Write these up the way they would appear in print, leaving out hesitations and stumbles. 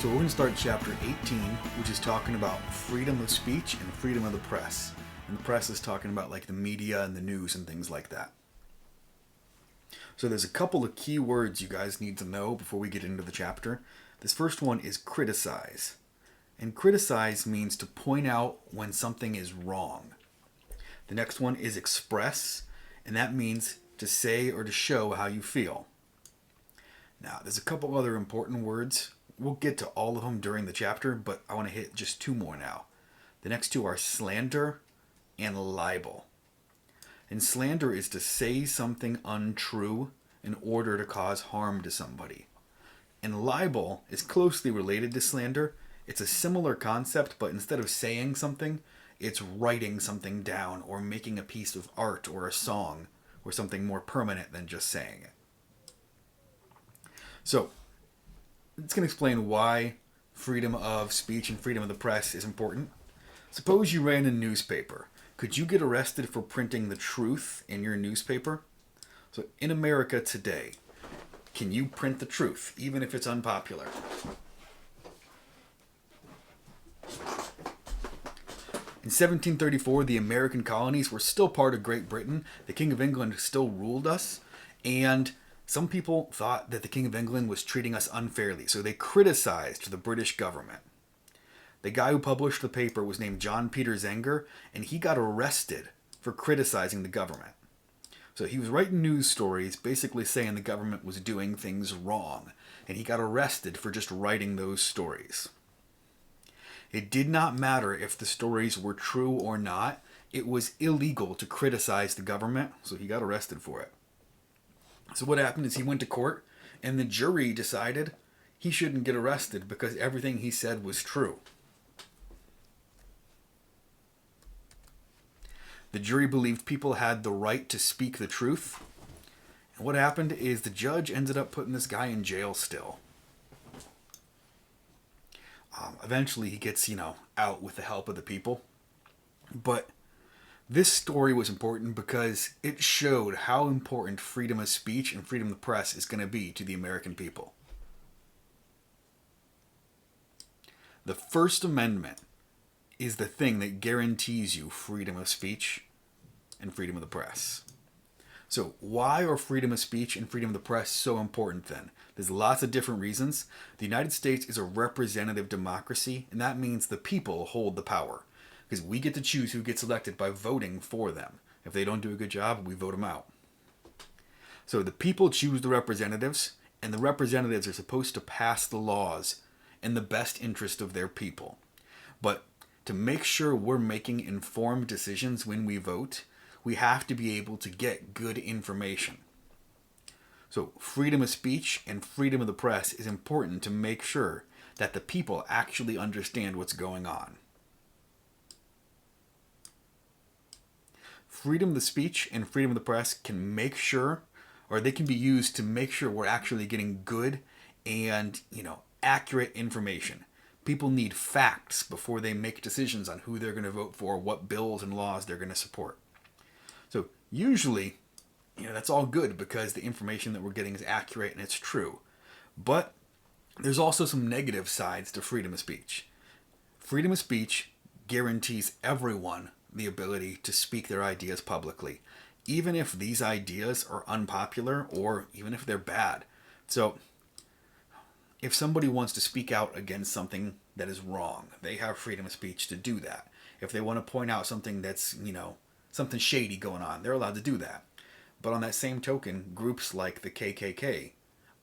So we're going to start chapter 18, which is talking about freedom of speech and freedom of the press. And the press is talking about like the media and the news and things like that. So there's a couple of key words you guys need to know before we get into the chapter. This first one is criticize. And criticize means to point out when something is wrong. The next one is express, and that means to say or to show how you feel. Now, there's a couple other important words. We'll get to all of them during the chapter, but I want to hit just two more now. The next two are slander and libel. And slander is to say something untrue in order to cause harm to somebody. And libel is closely related to slander. It's a similar concept, but instead of saying something, it's writing something down or making a piece of art or a song or something more permanent than just saying it. So, it's going to explain why freedom of speech and freedom of the press is important. Suppose you ran a newspaper. Could you get arrested for printing the truth in your newspaper? So, in America today, can you print the truth, even if it's unpopular? In 1734, the American colonies were still part of Great Britain. The King of England still ruled us, and some people thought that the King of England was treating us unfairly, so they criticized the British government. The guy who published the paper was named John Peter Zenger, and he got arrested for criticizing the government. So he was writing news stories basically saying the government was doing things wrong, and he got arrested for just writing those stories. It did not matter if the stories were true or not. It was illegal to criticize the government, so he got arrested for it. So what happened is he went to court, and the jury decided he shouldn't get arrested because everything he said was true. The jury believed people had the right to speak the truth. And what happened is the judge ended up putting this guy in jail still. Eventually he gets, out with the help of the people. But this story was important because it showed how important freedom of speech and freedom of the press is going to be to the American people. The First Amendment is the thing that guarantees you freedom of speech and freedom of the press. So why are freedom of speech and freedom of the press so important then? There's lots of different reasons. The United States is a representative democracy, and that means the people hold the power. Because we get to choose who gets elected by voting for them. If they don't do a good job, we vote them out. So the people choose the representatives, and the representatives are supposed to pass the laws in the best interest of their people. But to make sure we're making informed decisions when we vote, we have to be able to get good information. So freedom of speech and freedom of the press is important to make sure that the people actually understand what's going on. Freedom of speech and freedom of the press can make sure, or they can be used to make sure we're actually getting good and, accurate information. People need facts before they make decisions on who they're going to vote for, what bills and laws they're going to support. So usually, that's all good because the information that we're getting is accurate and it's true. But there's also some negative sides to freedom of speech. Freedom of speech guarantees everyone the ability to speak their ideas publicly, even if these ideas are unpopular or even if they're bad. So if somebody wants to speak out against something that is wrong, they have freedom of speech to do that. If they want to point out something that's, something shady going on, they're allowed to do that. But on that same token, groups like the KKK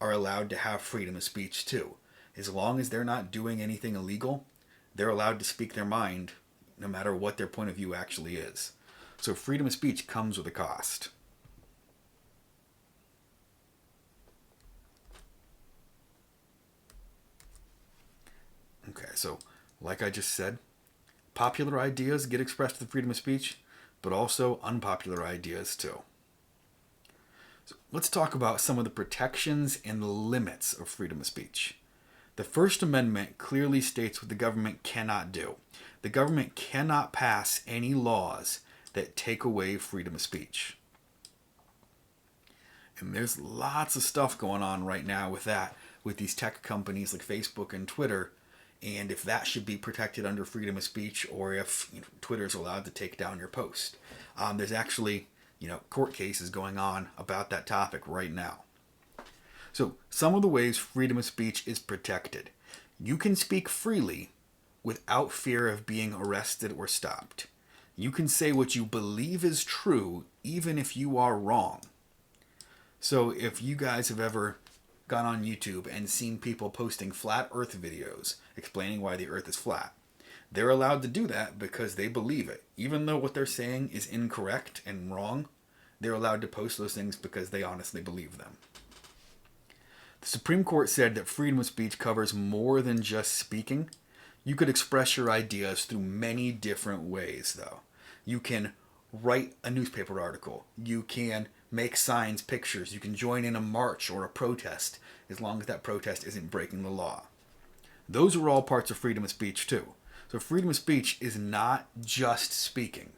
are allowed to have freedom of speech too. As long as they're not doing anything illegal, they're allowed to speak their mind no matter what their point of view actually is. So freedom of speech comes with a cost. Okay, so like I just said, popular ideas get expressed with freedom of speech, but also unpopular ideas too. So let's talk about some of the protections and the limits of freedom of speech. The First Amendment clearly states what the government cannot do. The government cannot pass any laws that take away freedom of speech. And there's lots of stuff going on right now with that. with these tech companies like Facebook and Twitter, and if that should be protected under freedom of speech, or if Twitter is allowed to take down your post. There's actually court cases going on about that topic right now. So some of the ways freedom of speech is protected. You can speak freely without fear of being arrested or stopped. You can say what you believe is true even if you are wrong. So if you guys have ever gone on YouTube and seen people posting flat earth videos explaining why the earth is flat, they're allowed to do that because they believe it. Even though what they're saying is incorrect and wrong, they're allowed to post those things because they honestly believe them. The Supreme Court said that freedom of speech covers more than just speaking. You could express your ideas through many different ways, though. You can write a newspaper article. You can make signs, pictures. You can join in a march or a protest, as long as that protest isn't breaking the law. Those are all parts of freedom of speech, too. So freedom of speech is not just speaking.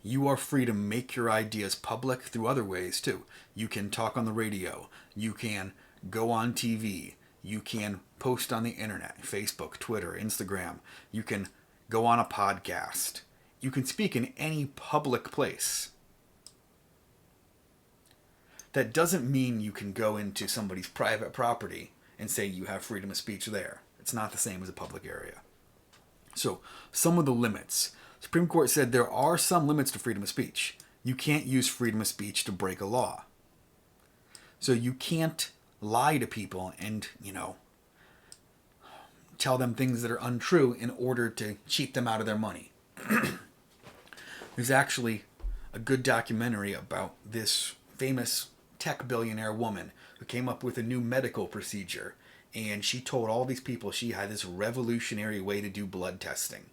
You are free to make your ideas public through other ways, too. You can talk on the radio. You can go on TV. You can post on the internet, Facebook, Twitter, Instagram. You can go on a podcast. You can speak in any public place. That doesn't mean you can go into somebody's private property and say you have freedom of speech there. It's not the same as a public area. So, some of the limits. Supreme Court said there are some limits to freedom of speech. You can't use freedom of speech to break a law. So you can't lie to people and, tell them things that are untrue in order to cheat them out of their money. There's actually a good documentary about this famous tech billionaire woman who came up with a new medical procedure, and she told all these people she had this revolutionary way to do blood testing.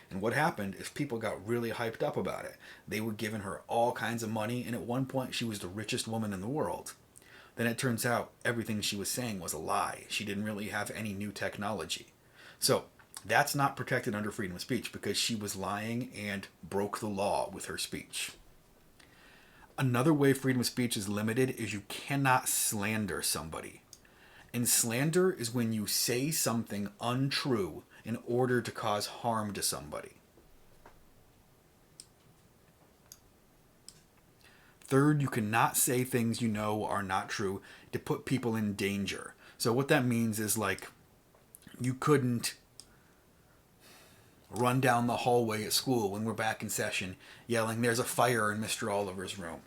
And what happened is people got really hyped up about it. They were giving her all kinds of money, and at one point she was the richest woman in the world. Then it turns out everything she was saying was a lie. She didn't really have any new technology. So that's not protected under freedom of speech because she was lying and broke the law with her speech. Another way freedom of speech is limited is you cannot slander somebody. And slander is when you say something untrue in order to cause harm to somebody. Third, you cannot say things you know are not true to put people in danger. So what that means is you couldn't run down the hallway at school when we're back in session yelling, "There's a fire in Mr. Oliver's room."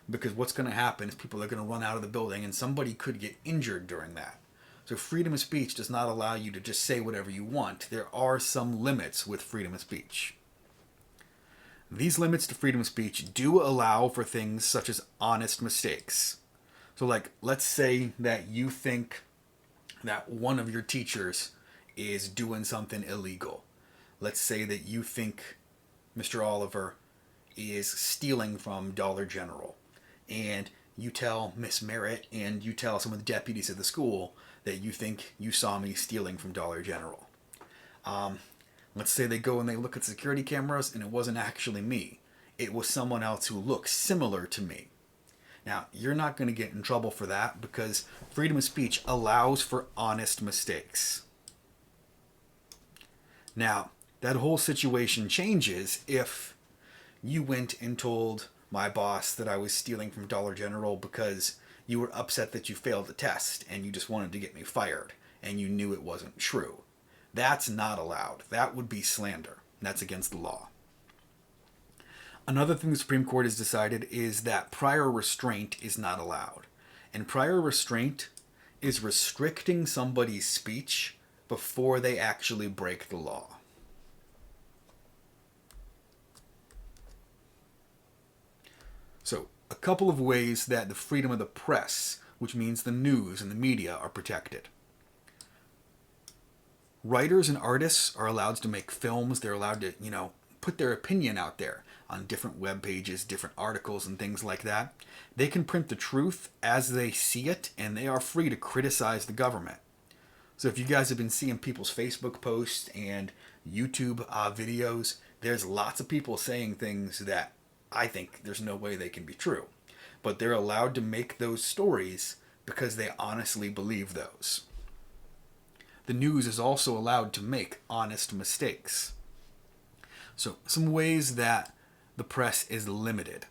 Because what's going to happen is people are going to run out of the building and somebody could get injured during that. So freedom of speech does not allow you to just say whatever you want. There are some limits with freedom of speech. These limits to freedom of speech do allow for things such as honest mistakes. So let's say that you think that one of your teachers is doing something illegal. Let's say that you think Mr. Oliver is stealing from Dollar General. And you tell Miss Merritt and you tell some of the deputies at the school that you think you saw me stealing from Dollar General. Let's say they go and they look at security cameras and it wasn't actually me. It was someone else who looks similar to me. Now, you're not going to get in trouble for that because freedom of speech allows for honest mistakes. Now, that whole situation changes if you went and told my boss that I was stealing from Dollar General because you were upset that you failed the test and you just wanted to get me fired and you knew it wasn't true. That's not allowed. That would be slander. That's against the law. Another thing the Supreme Court has decided is that prior restraint is not allowed. And prior restraint is restricting somebody's speech before they actually break the law. So, a couple of ways that the freedom of the press, which means the news and the media, are protected. Writers and artists are allowed to make films. They're allowed to, put their opinion out there on different web pages, different articles, and things like that. They can print the truth as they see it, and they are free to criticize the government. So if you guys have been seeing people's Facebook posts and YouTube videos, there's lots of people saying things that I think there's no way they can be true. But they're allowed to make those stories because they honestly believe those. The news is also allowed to make honest mistakes. So, some ways that the press is limited.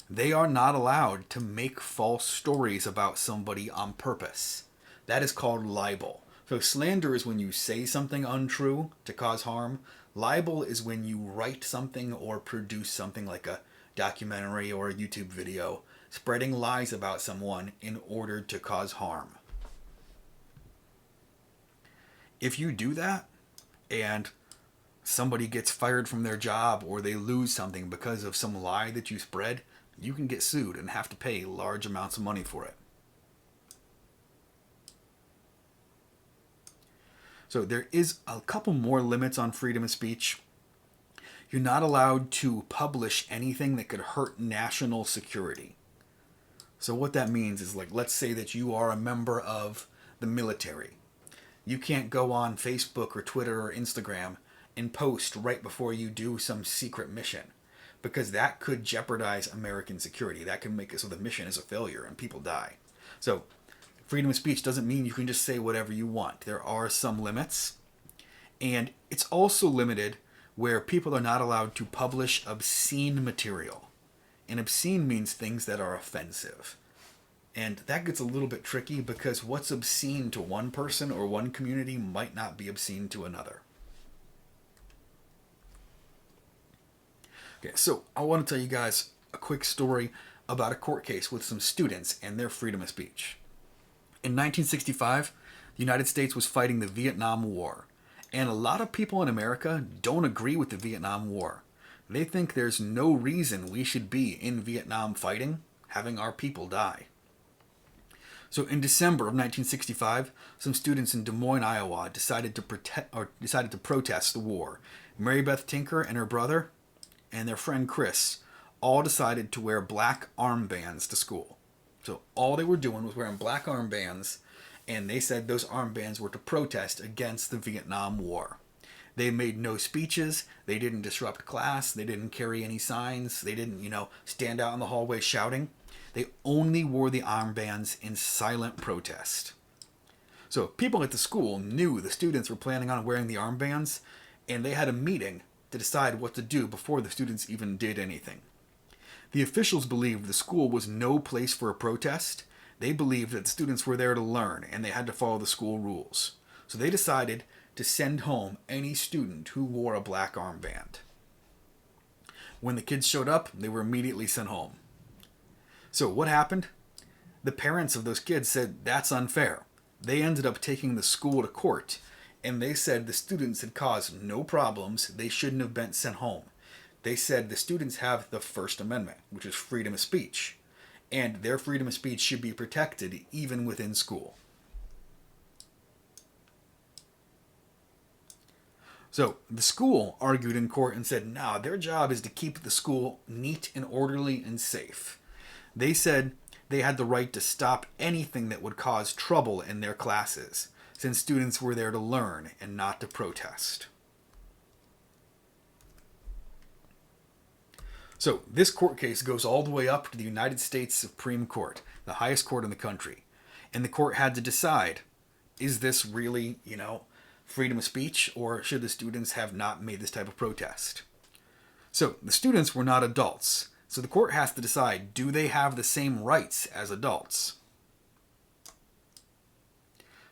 They are not allowed to make false stories about somebody on purpose. That is called libel. So slander is when you say something untrue to cause harm. Libel is when you write something or produce something like a documentary or a YouTube video spreading lies about someone in order to cause harm. If you do that and somebody gets fired from their job or they lose something because of some lie that you spread, you can get sued and have to pay large amounts of money for it. So there is a couple more limits on freedom of speech. You're not allowed to publish anything that could hurt national security. So what that means is, like, let's say that you are a member of the military. You can't go on Facebook or Twitter or Instagram and post right before you do some secret mission, because that could jeopardize American security. That can make it so the mission is a failure and people die. So freedom of speech doesn't mean you can just say whatever you want. There are some limits. And it's also limited where people are not allowed to publish obscene material. And obscene means things that are offensive. And that gets a little bit tricky because what's obscene to one person or one community might not be obscene to another. Okay, so I want to tell you guys a quick story about a court case with some students and their freedom of speech. In 1965, the United States was fighting the Vietnam War. And a lot of people in America don't agree with the Vietnam War. They think there's no reason we should be in Vietnam fighting, having our people die. So in December of 1965, some students in Des Moines, Iowa decided to protest the war. Mary Beth Tinker and her brother and their friend Chris all decided to wear black armbands to school. So all they were doing was wearing black armbands, and they said those armbands were to protest against the Vietnam War. They made no speeches, they didn't disrupt class, they didn't carry any signs, they didn't, stand out in the hallway shouting. They only wore the armbands in silent protest. So people at the school knew the students were planning on wearing the armbands, and they had a meeting to decide what to do before the students even did anything. The officials believed the school was no place for a protest. They believed that the students were there to learn and they had to follow the school rules. So they decided to send home any student who wore a black armband. When the kids showed up, they were immediately sent home. So what happened? The parents of those kids said that's unfair. They ended up taking the school to court, and they said the students had caused no problems. They shouldn't have been sent home. They said the students have the First Amendment, which is freedom of speech, and their freedom of speech should be protected even within school. So the school argued in court and said, no, their job is to keep the school neat and orderly and safe. They said they had the right to stop anything that would cause trouble in their classes, since students were there to learn and not to protest. So this court case goes all the way up to the United States Supreme Court, the highest court in the country. And the court had to decide, is this really, freedom of speech, or should the students have not made this type of protest? So the students were not adults. So the court has to decide, do they have the same rights as adults?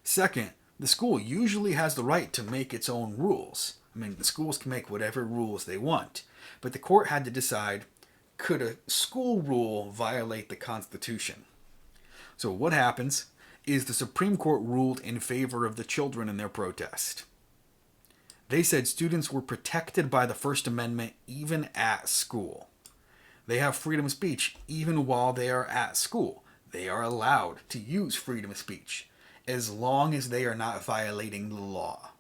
Second, the school usually has the right to make its own rules. The schools can make whatever rules they want. But the court had to decide, could a school rule violate the Constitution? So what happens is the Supreme Court ruled in favor of the children in their protest. They said students were protected by the First Amendment even at school. They have freedom of speech even while they are at school. They are allowed to use freedom of speech as long as they are not violating the law.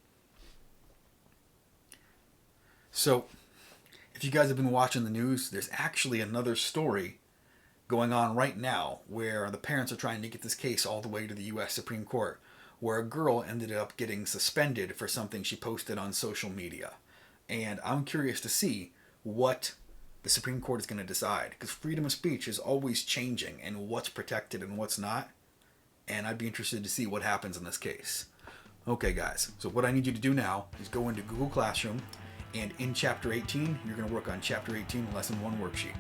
So, if you guys have been watching the news, there's actually another story going on right now where the parents are trying to get this case all the way to the U.S. Supreme Court, where a girl ended up getting suspended for something she posted on social media. And I'm curious to see what the Supreme Court is going to decide, because freedom of speech is always changing and what's protected and what's not. And I'd be interested to see what happens in this case. Okay, guys, so what I need you to do now is go into Google Classroom, and in Chapter 18, you're going to work on Chapter 18, Lesson 1 worksheet.